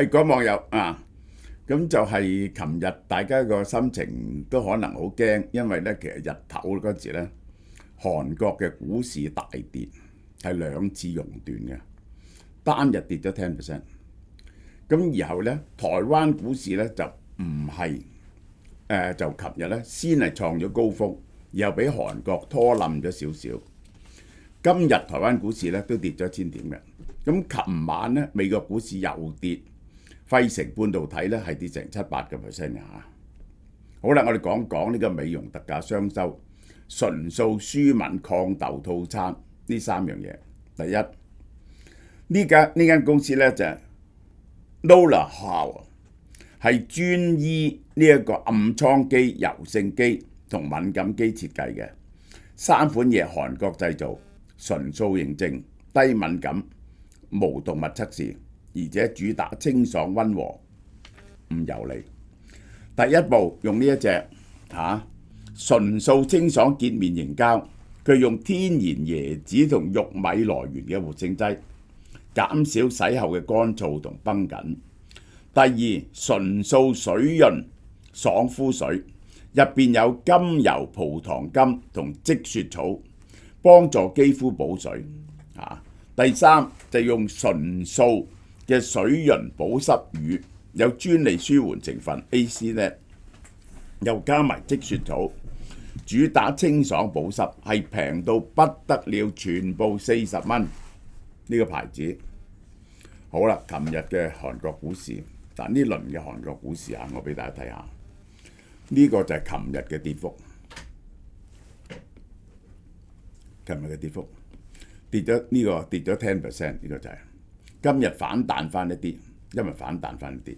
係嗰網友啊，咁就係琴日大家個心情都可能好驚，因為咧其實日頭嗰時咧，韓國嘅股市大跌，係兩次熔斷嘅，單日跌咗 10%。咁然後咧，台灣股市咧就唔係就琴日咧先係創咗高峰，然後俾韓國拖冧咗少少。今日台灣股市咧都跌咗1000點嘅。咁琴晚咧美國股市又跌，費城半導體咧係跌成7-8%嘅嚇。好啦，我哋講講呢個美容特價雙收、純素舒敏抗痘套餐呢三樣嘢。第一，呢間公司咧就係 Nola Hall， 係專醫呢一個暗瘡肌、柔性肌同敏感肌設計嘅三款嘢，韓國製造，純素認證，低敏感，無動物測試，而且主打清爽溫和，唔油膩。第一步用呢一隻純素清爽潔面凝膠，佢用天然椰子同玉米來源嘅活性劑，減少洗後嘅乾燥同繃緊。第二，純素水潤爽膚水，入邊有甘油葡萄苷同積雪草，幫助肌膚補水。第三，就用純素嘅水潤保濕乳，有專利舒緩成分 AC-NET， 又加埋積雪草，主打清爽保濕，係平到不得了，全部40蚊呢個牌子。好啦，琴日嘅韓國股市，但呢輪嘅韓國股市我俾大家睇下，呢個就係琴日嘅跌幅。琴日嘅跌幅跌咗呢個跌咗 10%， 呢個就係今日反彈翻一啲，因為反彈翻一啲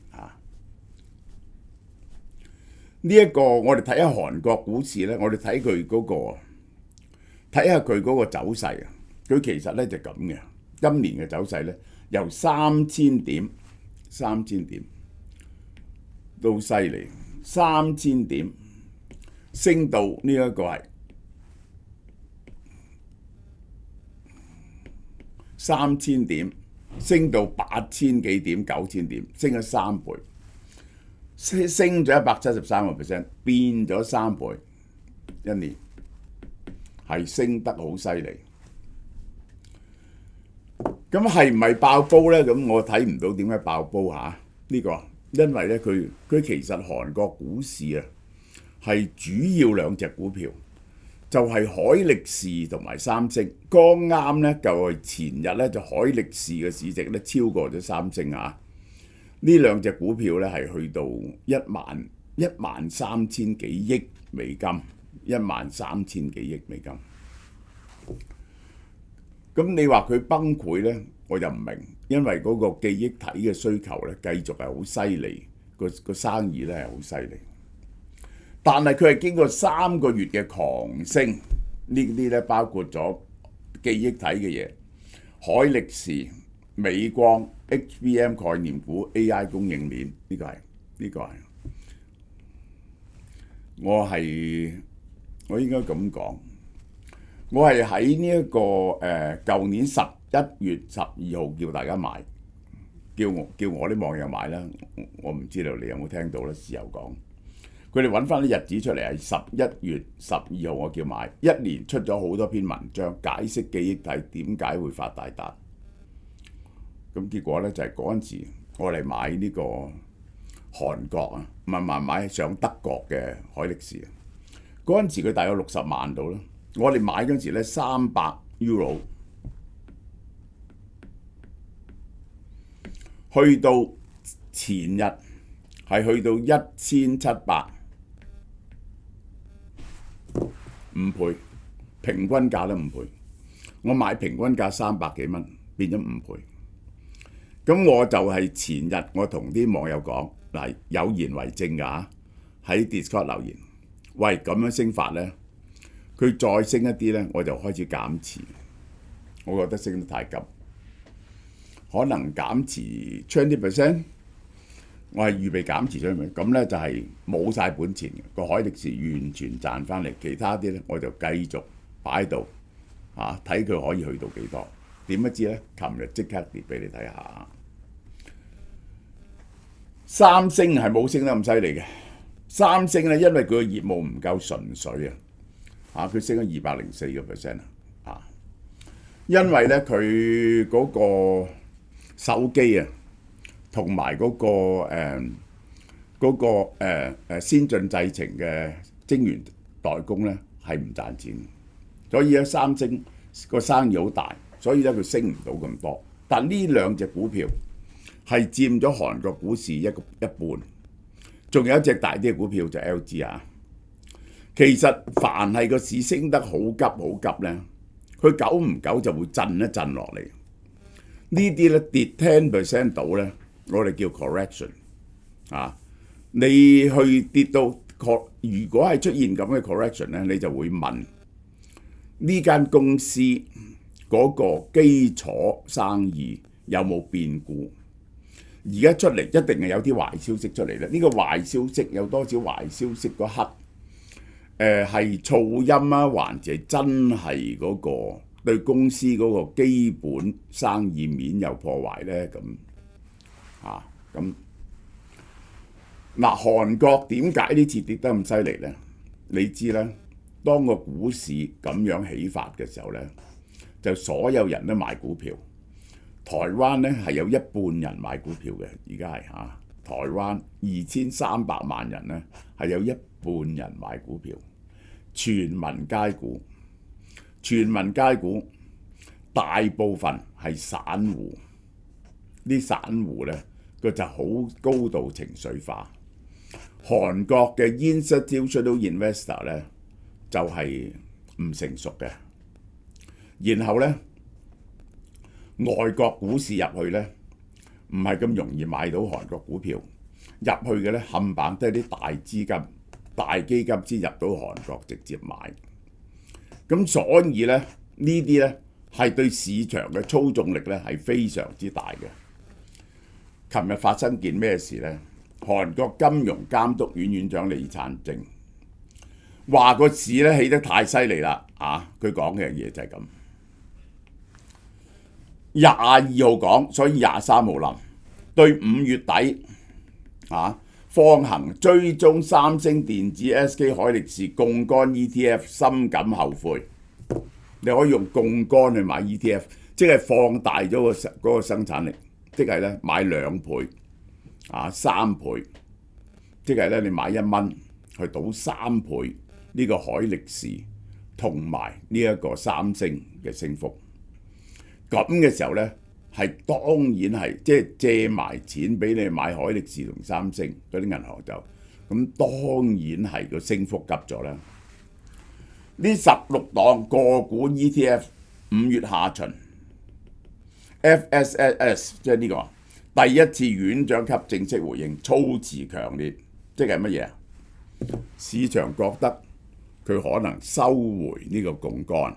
呢一個我哋睇下韓國股市咧，我哋睇佢嗰個睇下佢嗰個走勢啊，佢其實咧就咁嘅。今年嘅走勢咧，由3000點都犀利，3000點升到呢一個係3000點，升到8000幾點、9000點，升咗3倍，升咗173%，變咗3倍，一年係升得好犀利。咁係唔係爆煲呢？咁我睇唔到點解爆煲呢個，因為咧佢其實韓國股市係主要兩隻股票，就係海力士同埋三星。剛啱咧就係前日咧就海力士嘅市值咧超過咗三星呢兩隻股票咧係去到13000幾億美金，13000幾億美金。咁你話佢崩潰咧，我就唔明，因為嗰個記憶體嘅需求咧繼續係好犀利，個生意咧係好犀利。但係佢係經過3個月嘅狂升，呢啲咧包括咗記憶體嘅嘢，海力士、美光、HBM 概念股、AI 供應鏈，呢個係我應該咁講。我係喺呢一個舊年11月12號叫大家買，叫我啲網友買啦。我唔知道你有冇聽到啦，事後講。佢哋揾翻啲日子出嚟係11月12號，我叫買，一連出咗好多篇文章解釋記憶體點解會發大達。咁結果咧就係嗰陣時我嚟買呢個韓國慢慢買上德國嘅海力士。嗰陣時佢大約60萬到啦。我哋買嗰陣時咧300 Euro， 去到前日係去到1700，5倍，平均價都5倍。我買平均價300幾蚊，變咗5倍。咁我就係前日我同啲網友講嗱，有言為證㗎，喺 Discord 留言，喂，咁樣升法咧，佢再升一啲咧，我就開始減持。我覺得升得太急，可能減持 20%， 我係預備減持咗佢。咁咧就係冇晒本錢嘅，個海力士完全賺翻嚟，其他啲咧我就繼續擺喺度睇佢可以去到幾多。點不知咧，琴日即刻跌俾你睇下。三星係冇升得咁犀利嘅。三星咧，因為佢嘅業務唔夠純粹啊，佢升咗204%啊，因為咧佢嗰個手機啊，同埋嗰個先進製程嘅晶圓代工咧係唔賺錢，所以咧三星個生意好大，所以咧佢升唔到咁多。但呢兩隻股票係佔咗韓國股市一半，仲有一隻大啲嘅股票就 LG 啊。其實凡係個市升得好急好急咧，佢久唔久就會震一震落嚟。呢啲咧跌 10% 到咧，我哋叫 correction 啊。你去跌到如果係出現咁嘅 correction 咧，你就會問呢間公司嗰個基礎生意有冇變故？而家出嚟一定係有啲壞消息出嚟啦。呢個壞消息有多少壞消息嗰刻？係噪音啊，還是真係嗰個對公司嗰個基本生意面有破壞咧？咁嗱，韓國點解呢次跌得咁犀利咧？你知啦，當個股市咁樣起發嘅時候咧，就所有人都買股票。台灣咧係有一半人買股票嘅，而家係台灣2300萬人咧係有一半人買股票，全民皆股，全民皆股，大部分係散戶，啲散戶咧佢就好高度情緒化。韓國嘅 institutional investor 咧就係唔成熟嘅，然後咧外國股市入去咧唔係咁容易買到韓國股票，入去嘅咧冚唪唥都係啲大資金、大基金先入到韓國直接買，咁所以咧呢啲咧係對市場嘅操縱力咧係非常之大嘅。琴日發生件咩事咧？韓國金融監督院院長李燦正話個市咧起得太犀利啦，佢講嘅嘢就係咁。22號講，所以23號臨，對5月底放行追蹤三星電子、SK 海力士槓桿 ETF 深感後悔。你可以用槓桿去買 ETF， 即係放大咗嗰個生產力，即係咧買2倍。3倍，即係咧你買1蚊去賭3倍呢個海力士同埋呢一個三星嘅升幅。咁嘅時候咧，係當然係即係借埋錢俾你買海力士同三星嗰啲銀行就咁，當然係個升幅急咗啦。呢16檔個股 ETF 5月下旬 FSS 即係呢個。第一次院長級正式回應，措辭強烈，即係乜嘢啊？市場覺得佢可能收回呢個槓桿。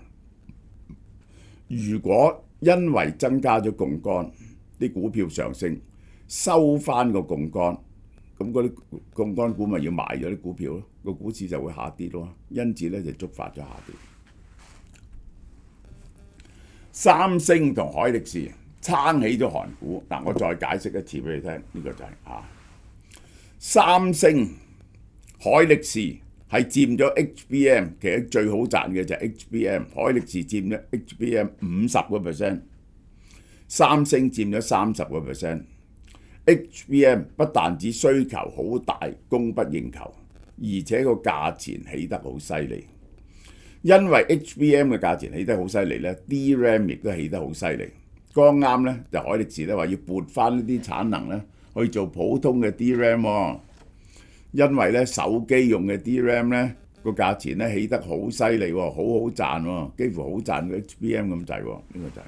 如果因為增加咗槓桿，啲股票上升，收翻個槓桿，咁嗰啲槓桿股咪要賣咗啲股票咯，個股市就會下跌咯。因此咧就觸發咗下跌。三星同海力士撐起咗韓股，嗱，我再解釋一次俾你聽，呢個就係三星、海力士係佔咗 HBM， 其實最好賺嘅就係 HBM， 海力士佔咗 HBM 50%， 三星佔咗30%。HBM 不但止需求好大，供不應求，而且個價錢起得好犀利。因為 HBM 嘅價錢起得好犀利咧 ，DRAM 亦都起得好犀利。剛啱咧，就海力士咧話要撥翻呢啲產能咧去做普通嘅 DRAM 喎，因為咧手機用嘅 DRAM 咧個價錢咧起得好犀利喎，好好賺喎，幾乎好賺過 HBM 咁滯喎，呢個就係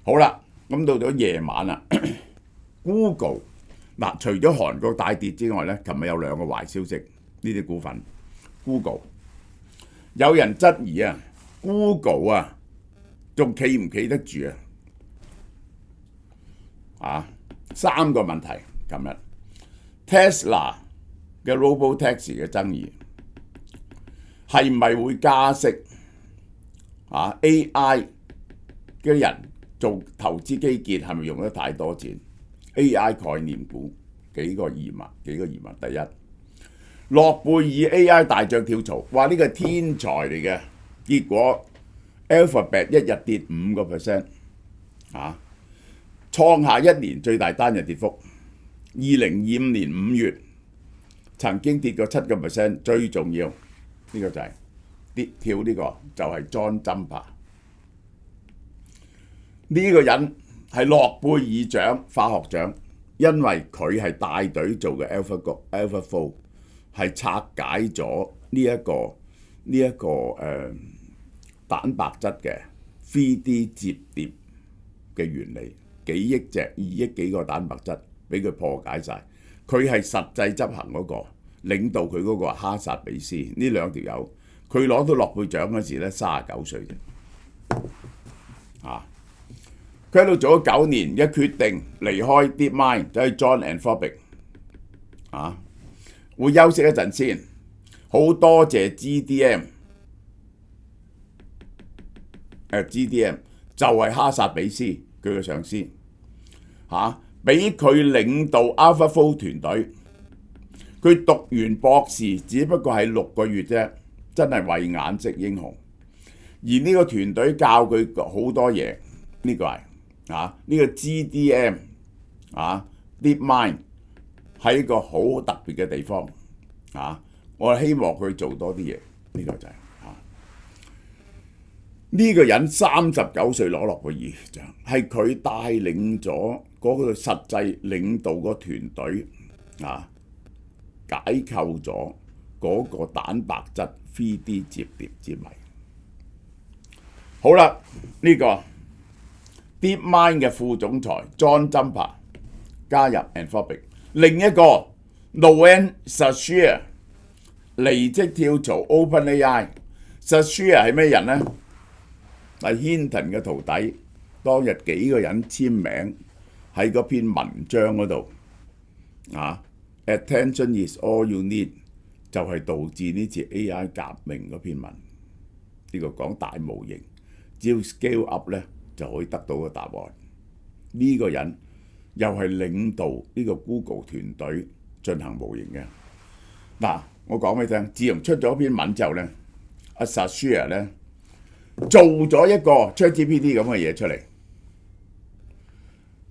好啦。咁到咗夜晚啦，Google 嗱，除咗韓國大跌之外咧，琴日有2個壞消息，呢啲股份 Google 有人質疑Google 仲企唔企得住3個問題。琴日 Tesla 嘅 Robotaxi 嘅爭議係咪會加息？AI 嘅人做投資基建係咪用得太多錢 ？AI 概念股幾個疑問。第一，諾貝爾 AI 大將跳槽，話呢個係天才嚟嘅，結果 Alphabet 一日跌5%，創下一年最大單日跌幅。2025年5月曾經跌過7%，最重要呢個就係跳呢個就係 John Jumper。呢個人係諾貝爾獎化學獎，因為佢係帶隊做嘅 AlphaFold 係拆解咗呢一個蛋白質嘅 3D 摺疊嘅原理，幾億隻2億幾個蛋白質俾佢破解晒。佢係實際執行嗰個，領導佢嗰個係哈薩比斯。呢兩條友，佢攞到諾貝爾獎嗰時咧39歲啫。佢喺度做咗9年，一決定離開 DeepMind，走去 Join Anthropic，會休息一陣先。好多謝 GDM 就係哈薩比斯佢嘅上司，俾佢領導 AlphaFold 團隊。佢讀完博士只不過係6個月啫，真係慧眼識英雄。而呢個團隊教佢好多嘢，呢個係。呢個 GDM DeepMind 係一個好特別嘅地方。我希望佢做多啲嘢。呢個就係呢個人39歲攞諾貝爾獎，係佢帶領咗嗰個實際領導個團隊解構咗嗰個蛋白質 3D 摺疊之謎。好啦，呢個DeepMind 嘅副總裁 John Jumper 加入 Anthropic， 另一個 Noam Chahshire 離職跳槽 OpenAI。Chahshire 係咩人呢？係 Hinton 嘅徒弟，當日幾個人簽名喺嗰篇文章嗰度Attention is all you need， 就係導致呢次 AI 革命嗰篇文。呢個講大模型，只要 scale up 咧，就可以得到個答案。呢個人又係領導呢個 Google 團隊進行模型嘅。我講俾你聽，自從出咗篇文之後咧，阿 Chahshire 咧做咗一個 ChatGPT 咁嘅嘢出嚟，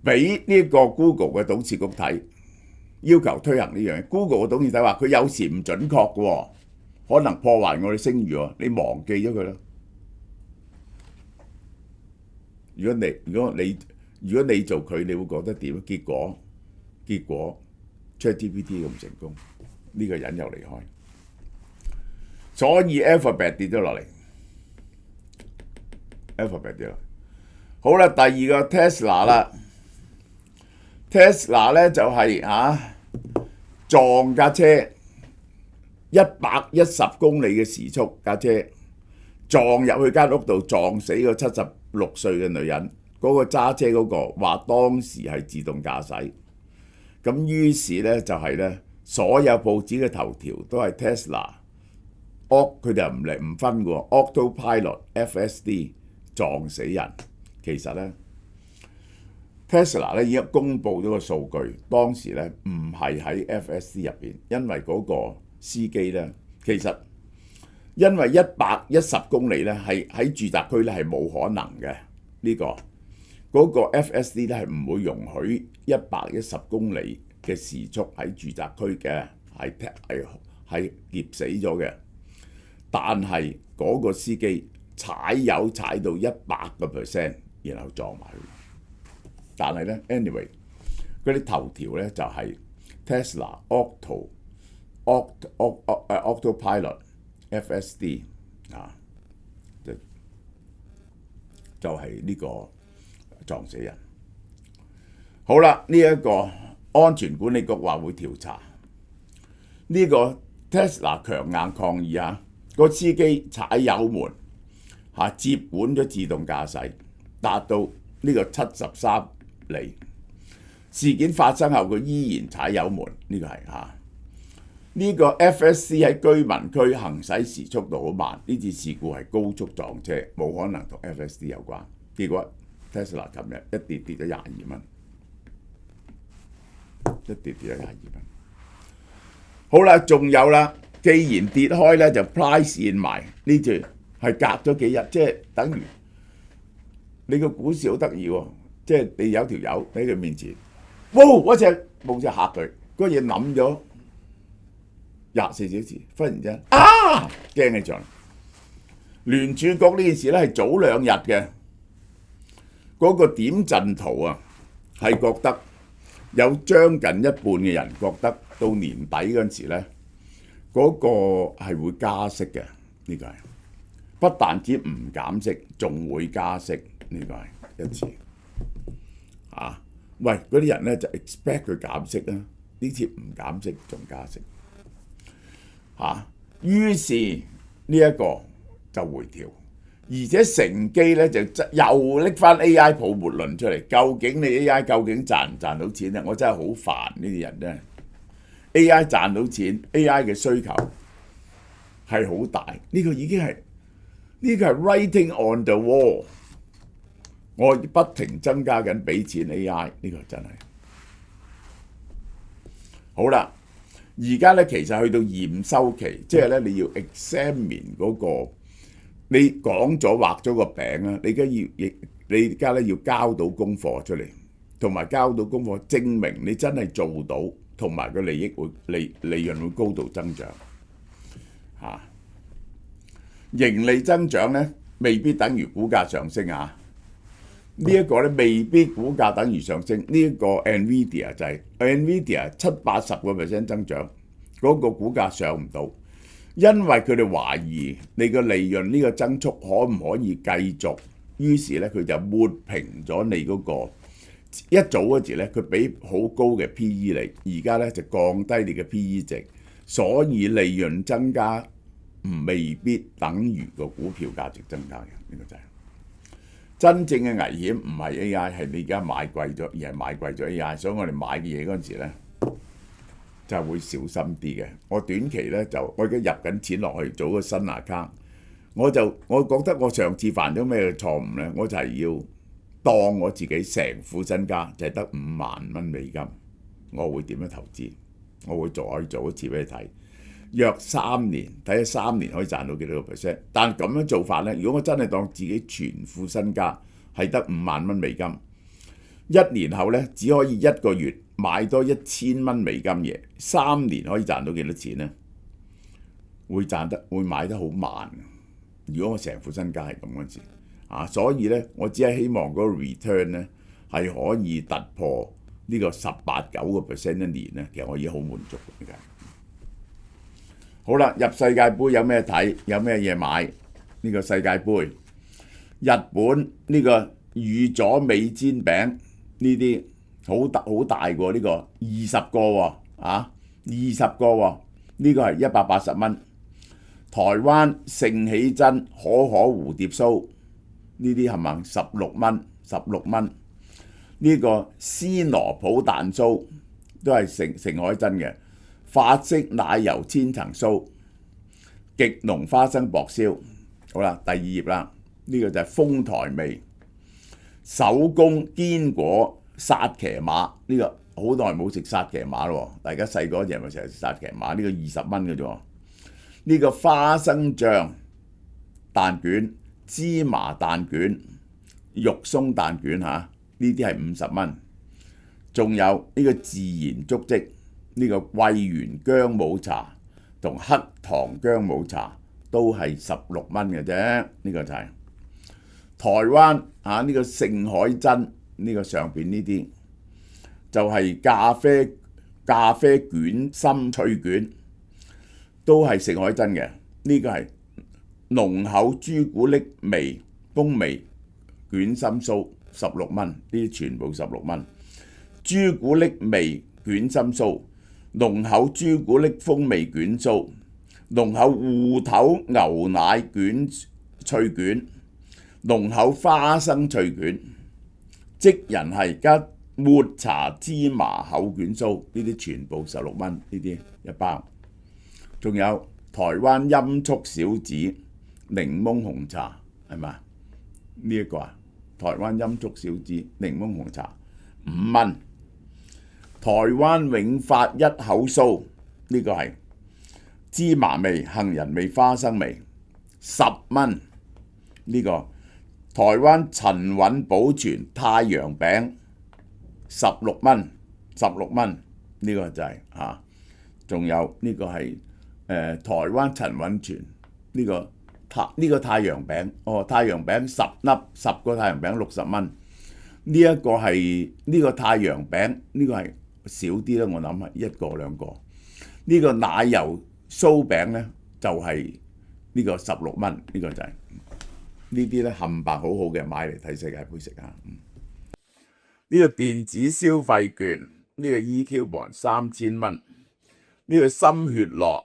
俾呢個 Google 嘅董事局睇，要求推行呢樣嘢。Google 嘅董事局話佢有時唔準確嘅喎，可能破壞我哋聲譽喎，你忘記咗佢啦。如果你做佢，你會覺得點？結果 ChatGPT 咁成功，呢個人又離開，所以 Alphabet 跌咗落嚟。好啦，第二個 Tesla 啦。Tesla 咧就係撞架車110公里嘅時速，架車撞入去間屋度，撞死個76歲嘅女人。嗰個揸車嗰個話當時係自動駕駛，咁於是咧就係咧所有報紙嘅頭條都係 Tesla， 佢哋唔分嘅 Autopilot FSD 撞死人。其實咧 Tesla 咧已經公佈咗個數據，當時咧唔係喺 FSD 入邊，因為嗰個司機咧其實因為110公里咧係喺住宅區咧係冇可能嘅。嗰個 FSD 咧係唔會容許110公里嘅時速喺住宅區嘅，係劫死咗嘅。但係嗰個司機踩油踩到100%，然後撞埋佢。但係咧 anyway 嗰啲頭條咧就係 Tesla Autopilot FSD 就係呢個撞死人。好啦，呢一個安全管理局話會調查呢個 Tesla 強硬抗議個司機踩油門接管咗自動駕駛，達到呢個73里。事件發生後，佢依然踩油門，呢個係呢個 FSD 喺居民區行駛時速度好慢，呢次事故係高速撞車，冇可能同 FSD 有關。結果 Tesla 琴日一跌咗22蚊，一跌咗22蚊。好啦，仲有啦，既然跌開咧，就 price in 埋呢段係隔咗幾日，即係等於你個股市好得意喎，即係你有條友喺佢面前，哇！嗰隻冇隻嚇佢，嗰嘢諗咗24小時，忽然之間啊驚起上嚟。聯儲局呢件事咧係早2日嘅，嗰個點陣圖啊係覺得有將近一半嘅人覺得到年底嗰陣時咧，嗰個係會加息嘅，呢個係不但止唔減息，仲會加息，呢個係一次啊！喂，嗰啲人咧就 expect 佢減息啦，呢次唔減息仲加息嚇，於是呢一個就回調，而且乘機咧就又拎翻 AI 泡沫論出嚟。究竟你 AI 究竟賺唔賺到錢咧？我真係好煩呢啲人咧。AI 賺到錢 ，AI 嘅需求係好大，呢個已經係呢個係 writing on the wall。我不停增加緊俾錢 AI， 呢個真係好啦。而家咧其實去到驗收期，即係咧你要 examine 嗰個。你講咗畫咗個餅啊！你而家咧要交到功課出嚟，同埋交到功課證明你真係做到，同埋個利潤會高度增長嚇。盈利增長咧未必等於股價上升啊！呢一個咧未必股價等於上升。呢一個 NVIDIA 就係 NVIDIA 70-80% 增長，嗰個股價上唔到。因為佢哋懷疑你個利潤呢個增速可唔可以繼續，於是咧佢就抹平咗你嗰個一早嗰時咧，佢俾好高嘅 PE 你，而家咧就降低你嘅 PE 值，所以利潤增加未必等於個股票價值增加嘅，呢個就係真正嘅危險。唔係 AI， 係你而家買貴咗，而係買貴咗 AI， 所以我哋買嘅嘢嗰陣時咧，就會小心啲嘅。我短期咧我而家入緊錢落去做個新 account， 我覺得我上次犯咗咩錯誤咧？我就係要當我自己成副身家就係得5萬蚊美金，我會點樣投資？我會可以做一次俾你睇，約3年，睇下3年可以賺到幾多個 percent。但咁樣做法咧，如果我真係當自己全副身家係得5萬蚊美金，1年後咧只可以1個月買多1000蚊美金嘢，3年可以賺到幾多錢呢？會買得好慢。如果我成副身家係咁嗰陣時啊，所以咧我只係希望嗰個 return 咧係可以突破呢個18-9% 一年咧，其實我已經好滿足嘅。好啦，入世界盃有咩睇？有咩嘢買？呢個世界盃，日本呢個預咗美煎餅呢啲。好大喎！呢個20個喎，20個喎，呢個係180蚊。台灣盛喜珍可蝴蝶酥呢啲係咪16蚊？呢個斯羅普蛋酥都係盛海珍嘅。法式奶油千層酥、極濃花生薄燒。好啦，第2頁啦，呢個就係豐台味手工堅果薩琪瑪。呢個好耐冇食薩琪瑪咯，大家細個嗰陣咪成日食薩琪瑪，呢個20蚊嘅啫。呢個花生醬蛋卷、芝麻蛋卷、肉鬆蛋卷嚇，呢啲係50蚊。仲有呢個自然足跡，呢個桂圓薑母茶同黑糖薑母茶都係16蚊嘅啫。呢個就係台灣呢個盛海珍，呢個上邊呢啲就係咖啡卷心脆卷，都係盛海珍嘅。呢個係濃厚朱古力味風味卷心酥16蚊，呢啲全部16蚊。朱古力味卷心酥、濃厚朱古力風味卷酥、濃厚芋頭牛奶卷脆卷、濃厚花生脆卷，即人係加抹茶芝麻厚卷酥，呢啲全部16蚊，呢啲一包。仲有台灣音速小子檸檬紅茶係嘛？呢一個台灣音速小子檸檬紅茶5蚊。台灣永發一口酥呢個係芝麻味、杏仁味、花生味10蚊。呢個台灣陳允保存太陽餅16蚊，16蚊。呢個就係仲有呢個係台灣陳允存呢個太陽餅，太陽餅10粒，10個太陽餅60蚊。呢一個係呢個太陽餅，呢個係少啲啦，我諗係1個2個。呢個奶油酥餅咧就係呢個16蚊，呢個就係呢啲咧冚唪唥好好嘅，買嚟睇世界盃食啊！呢個電子消費券，呢個 EQ Bond 3000蚊，呢個心血樂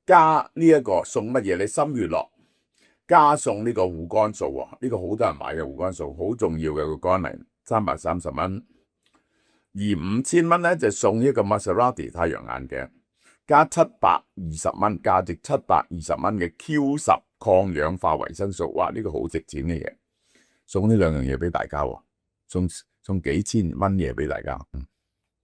加呢一個送乜嘢？你心血樂加送呢個護肝素喎，呢個好多人買嘅護肝素，好重要嘅個肝嚟，330蚊。而5000蚊咧就送一個 Maserati 太陽眼鏡，加720蚊，價值720蚊嘅 Q10 抗氧化維生素，哇！呢個好值錢嘅嘢，送呢兩樣嘢俾大家喎，送幾千蚊嘢俾大家。